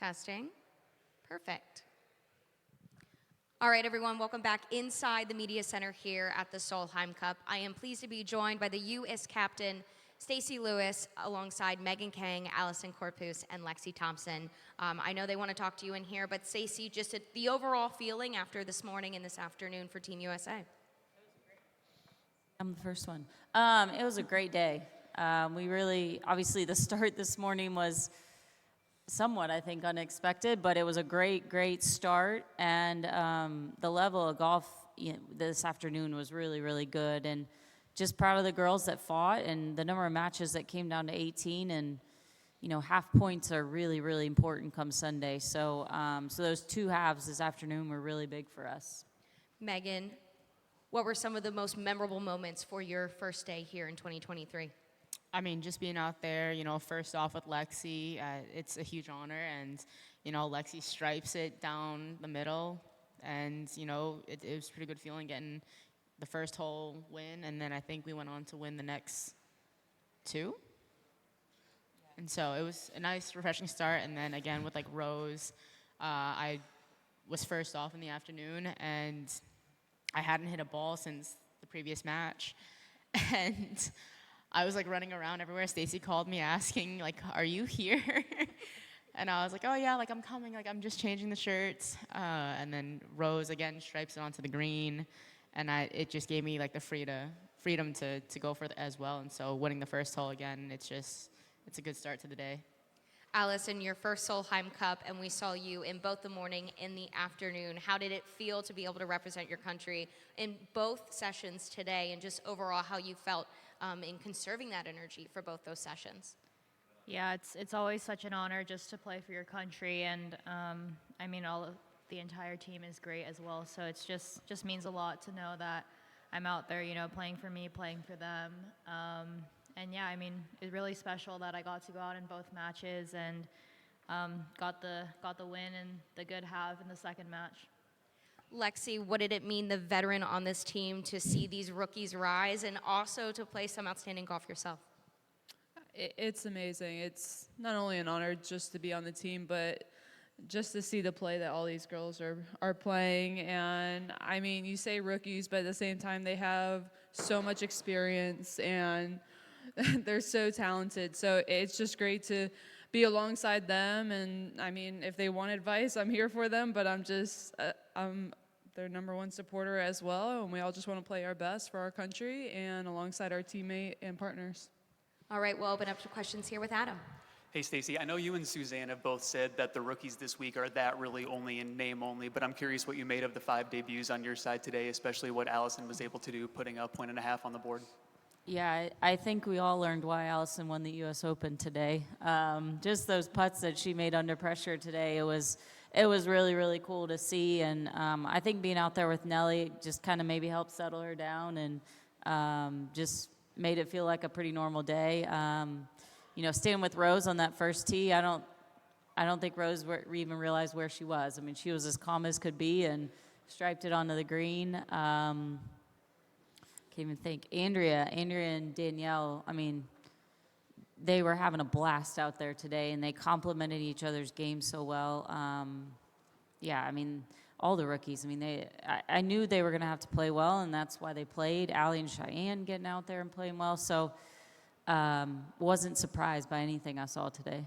Testing. Perfect. All right, everyone, welcome back inside the Media Center here at the Solheim Cup. I am pleased to be joined by the U.S. captain, Stacey Lewis, alongside Megan Kang, Allison Corpus, and Lexi Thompson. I know they want to talk to you in here, but Stacey, just the overall feeling after this morning and this afternoon for Team USA. I'm the first one. It was a great day. We really, obviously the start this morning was somewhat, I think, unexpected, but it was a great start. And the level of golf this afternoon was really good. And just proud of the girls that fought and the number of matches that came down to 18. And, half points are really important come Sunday. So, so those two halves this afternoon were really big for us. Megan, what were some of the most memorable moments for your first day here in 2023? I mean, just being out there, first off with Lexi, it's a huge honor. And, Lexi stripes it down the middle. And, it was a pretty good feeling getting the first hole win. And then I think we went on to win the next two. And so it was a nice, refreshing start. And then again with Rose, I was first off in the afternoon. And I hadn't hit a ball since the previous match. And I was running around everywhere. Stacey called me asking, are you here? And I was like, oh yeah, I'm coming. I'm just changing the shirts. And then Rose again stripes it onto the green. And it just gave me the freedom to go for it as well. And so winning the first hole again, it's a good start to the day. Allison, your first Solheim Cup, and we saw you in both the morning and the afternoon. How did it feel to be able to represent your country in both sessions today, and just overall how you felt in conserving that energy for both those sessions? Yeah, it's always such an honor just to play for your country, and I mean, the entire team is great as well. So it's just means a lot to know that I'm out there, playing for me, playing for them. And yeah, I mean, it's really special that I got to go out in both matches and got the win and the good half in the second match. Lexi, what did it mean, the veteran on this team, to see these rookies rise and also to play some outstanding golf yourself? It's amazing. It's not only an honor just to be on the team, but just to see the play that all these girls are playing. And I mean, you say rookies, but at the same time, they have so much experience and they're so talented. So it's just great to be alongside them. And I mean, if they want advice, I'm here for them, but I'm their number one supporter as well. And we all just want to play our best for our country and alongside our teammate and partners. All right, we'll open up to questions here with Adam. Hey, Stacey, I know you and Suzanne have both said that the rookies this week are that really only in name only, but I'm curious what you made of the 5 debuts on your side today, especially what Allison was able to do, putting a 1.5 on the board. Yeah, I think we all learned why Allison won the U.S. Open today. Just those putts that she made under pressure today, it was really cool to see. And I think being out there with Nelly just kind of maybe helped settle her down and just made it feel like a pretty normal day. Staying with Rose on that first tee, I don't think Rose even realized where she was. I mean, she was as calm as could be and striped it onto the green. Can't even think. Andrea and Danielle, I mean, they were having a blast out there today, and they complemented each other's game so well. Yeah, I mean, all the rookies. I mean, I knew they were going to have to play well, and that's why they played. Allie and Cheyenne getting out there and playing well. So wasn't surprised by anything I saw today.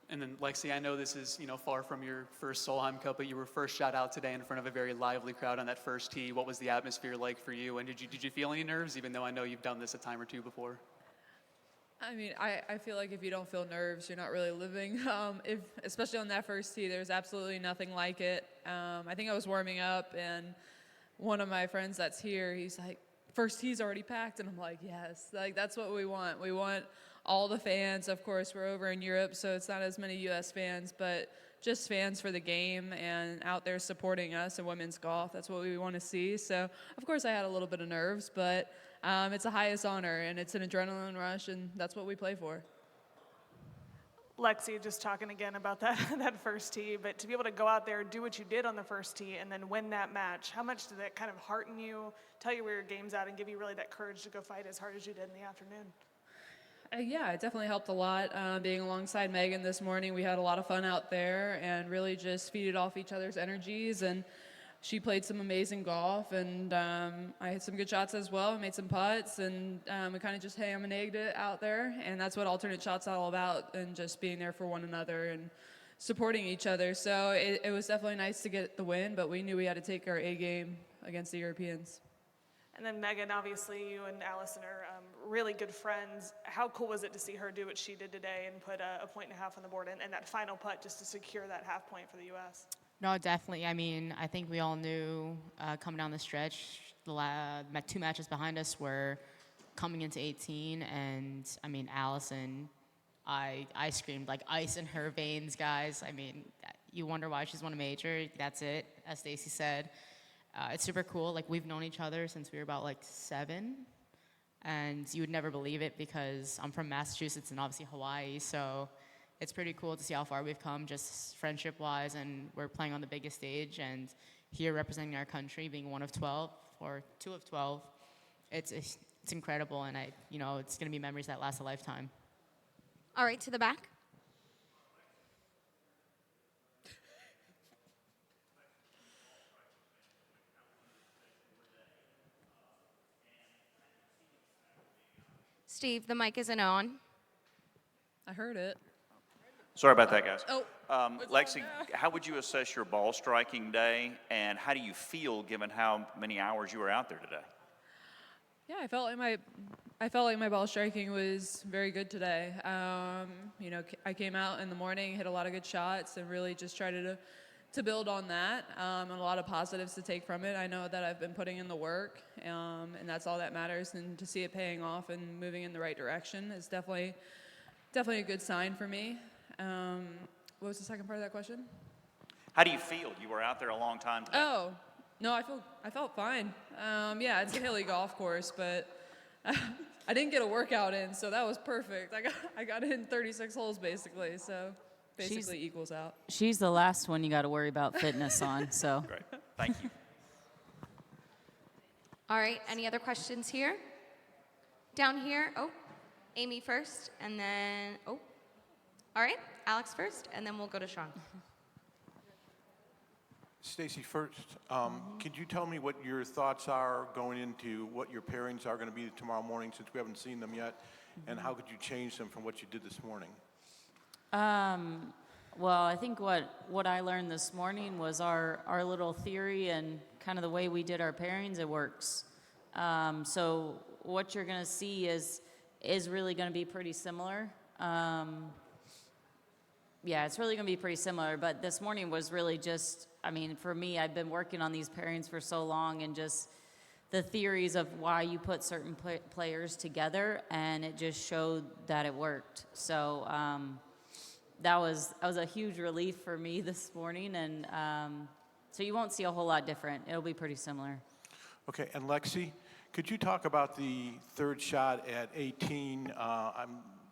And then, Lexi, I know this is, far from your first Solheim Cup, but you were first shot out today in front of a very lively crowd on that first tee. What was the atmosphere like for you? And did you feel any nerves, even though I know you've done this a time or two before? I mean, I feel like if you don't feel nerves, you're not really living. Especially on that first tee, there's absolutely nothing like it. I think I was warming up, and one of my friends that's here, he's like, first tee's already packed, and I'm like, yes, that's what we want. We want all the fans. Of course, we're over in Europe, so it's not as many U.S. fans, but just fans for the game and out there supporting us in women's golf. That's what we want to see. So, of course, I had a little bit of nerves, but it's the highest honor, and it's an adrenaline rush, and that's what we play for. Lexi, just talking again about that first tee, but to be able to go out there, do what you did on the first tee, and then win that match, how much did that kind of hearten you, tell you where your game's at, and give you really that courage to go fight as hard as you did in the afternoon? Yeah, it definitely helped a lot. Being alongside Megan this morning, we had a lot of fun out there and really just feeded off each other's energies. And she played some amazing golf, and I had some good shots as well. Made some putts, and we kind of just ham and egged it out there. And that's what alternate shots all about, and just being there for one another and supporting each other. So it was definitely nice to get the win, but we knew we had to take our A game against the Europeans. And then Megan, obviously, you and Allison are really good friends. How cool was it to see her do what she did today and put a point and a half on the board and that final putt just to secure that half point for the U.S.? No, definitely. I mean, I think we all knew coming down the stretch, the 2 matches behind us were coming into 18, and I mean, Allison, I screamed like ice in her veins, guys. I mean, you wonder why she's won a major. That's it, as Stacy said. It's super cool. Like, we've known each other since we were about like 7, and you would never believe it because I'm from Massachusetts and obviously Hawaii, so it's pretty cool to see how far we've come just friendship-wise, and we're playing on the biggest stage, and here representing our country, being 1 of 12 or 2 of 12, it's incredible, and it's going to be memories that last a lifetime. All right, to the back. Steve, the mic isn't on. I heard it. Sorry about that, guys. Oh, Lexi, how would you assess your ball striking day, and how do you feel given how many hours you were out there today? yeah, I felt like my ball striking was very good today. I came out in the morning, hit a lot of good shots, and really just tried to build on that, and a lot of positives to take from it. I know that I've been putting in the work, and that's all that matters, and to see it paying off and moving in the right direction is definitely a good sign for me. What was the second part of that question? How do you feel? You were out there a long time today. Oh, no, I felt fine. Yeah, it's a hilly golf course, but I didn't get a workout in, so that was perfect. I got in 36 holes basically, so basically equals out. She's the last one you got to worry about fitness on, so. Great. Thank you. All right, any other questions here? Down here, Amy first, and then, all right, Alex first, and then we'll go to Sean. Stacy, first, could you tell me what your thoughts are going into what your pairings are going to be tomorrow morning, since we haven't seen them yet, and how could you change them from what you did this morning? Well, I think what I learned this morning was our little theory and kind of the way we did our pairings, it works. So what you're going to see is really going to be pretty similar. Yeah, it's really going to be pretty similar, but this morning was really just, I mean, for me, I've been working on these pairings for so long, and just the theories of why you put certain players together, and it just showed that it worked. So that was a huge relief for me this morning, and so you won't see a whole lot different. It'll be pretty similar. Okay, and Lexi, could you talk about the third shot at 18?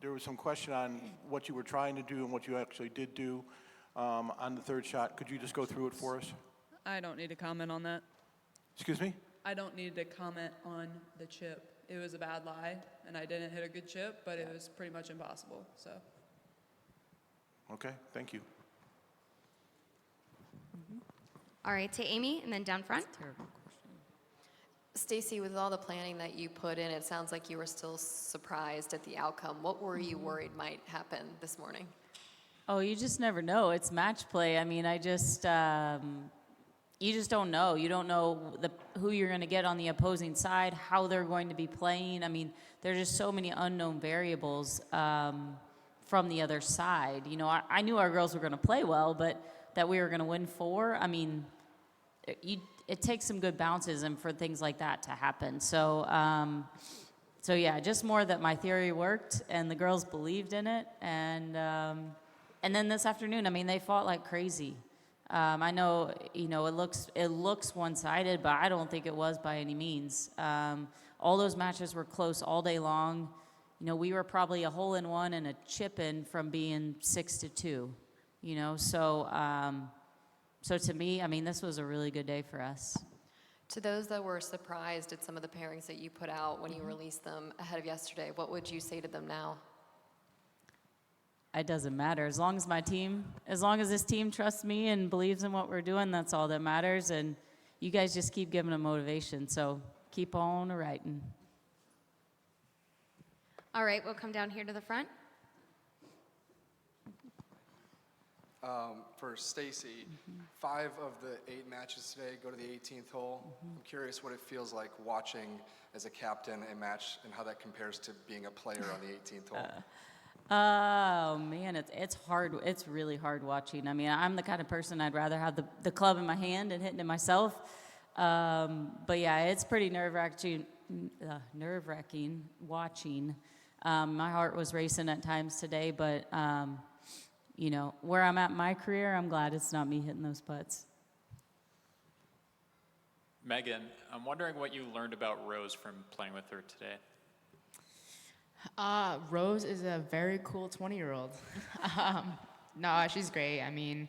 There was some question on what you were trying to do and what you actually did do on the third shot. Could you just go through it for us? I don't need to comment on that. Excuse me? I don't need to comment on the chip. It was a bad lie, and I didn't hit a good chip, but it was pretty much impossible, so. Okay, thank you. All right, to Amy, and then down front. Stacy, with all the planning that you put in, it sounds like you were still surprised at the outcome. What were you worried might happen this morning? Oh, you just never know. It's match play. I mean, you just don't know. You don't know who you're going to get on the opposing side, how they're going to be playing. I mean, there's just so many unknown variables from the other side. You know, I knew our girls were going to play well, but that we were going to win 4, I mean, it takes some good bounces and for things like that to happen. So, so yeah, just more that my theory worked and the girls believed in it. And then this afternoon, I mean, they fought like crazy. I know, you know, it looks one-sided, but I don't think it was by any means. All those matches were close all day long. You know, we were probably a hole in one and a chip in from being 6-2. You know, so to me, I mean, this was a really good day for us. To those that were surprised at some of the pairings that you put out when you released them ahead of yesterday, what would you say to them now? It doesn't matter. As long as this team trusts me and believes in what we're doing, that's all that matters. And you guys just keep giving them motivation. So keep on writing. All right, we'll come down here to the front. For Stacy, 5 of the 8 matches today go to the 18th hole. I'm curious what it feels like watching as a captain a match and how that compares to being a player on the 18th hole. Oh, man, it's hard. It's really hard watching. I mean, I'm the kind of person I'd rather have the club in my hand and hitting it myself. But yeah, it's pretty nerve-wracking watching. My heart was racing at times today, but you know, where I'm at in my career, I'm glad it's not me hitting those putts. Megan, I'm wondering what you learned about Rose from playing with her today. Rose is a very cool 20-year-old. No, she's great. I mean,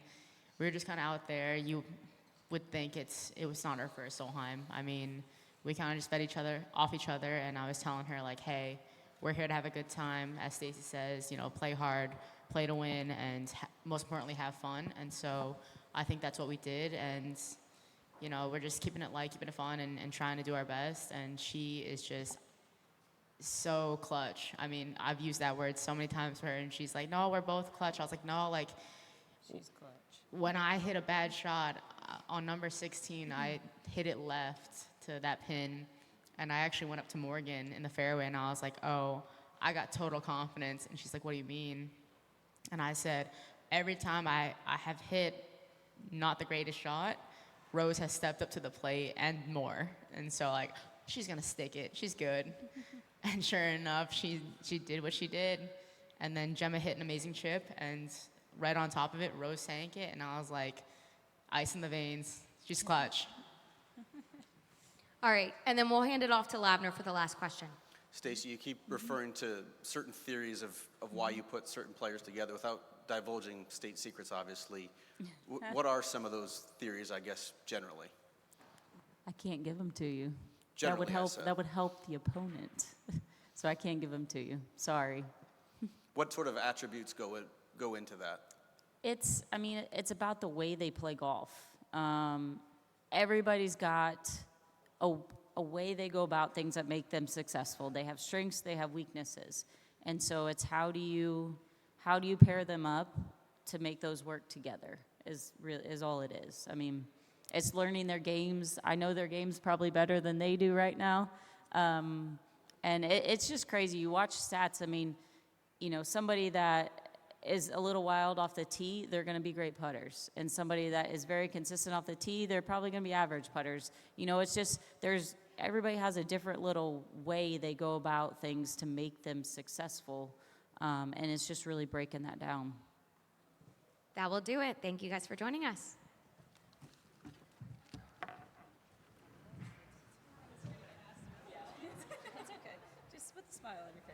we were just kind of out there. You would think it was not her first Solheim. I mean, we kind of just fed off each other, and I was telling her, like, hey, we're here to have a good time. As Stacy says, you know, play hard, play to win, and most importantly, have fun. And so I think that's what we did. And, you know, we're just keeping it light, keeping it fun, and trying to do our best. And she is just so clutch. I mean, I've used that word so many times for her, and she's like, no, we're both clutch. I was like, no, like, She's clutch. when I hit a bad shot on number 16, I hit it left to that pin, and I actually went up to Morgan in the fairway, and I was like, oh, I got total confidence. And she's like, what do you mean? And I said, every time I have hit not the greatest shot, Rose has stepped up to the plate and more. And so, like, she's going to stick it. She's good. And sure enough, she did what she did. And then Gemma hit an amazing chip, and right on top of it, Rose sank it. And I was like, ice in the veins. She's clutch. All right, and then we'll hand it off to Labner for the last question. Stacy, you keep referring to certain theories of why you put certain players together without divulging state secrets, obviously. What are some of those theories, I guess, generally? I can't give them to you. Generally, That would help the opponent. So I can't give them to you. Sorry. What sort of attributes go into that? It's about the way they play golf. Everybody's got a way they go about things that make them successful. They have strengths, they have weaknesses. And so it's how do you pair them up to make those work together is all it is. I mean, it's learning their games. I know their games probably better than they do right now. And it's just crazy. You watch stats. I mean, you know, somebody that is a little wild off the tee, they're going to be great putters. And somebody that is very consistent off the tee, they're probably going to be average putters. You know, it's just everybody has a different little way they go about things to make them successful. And it's just really breaking that down. That will do it. Thank you guys for joining us. That's okay. Just put the smile on your face.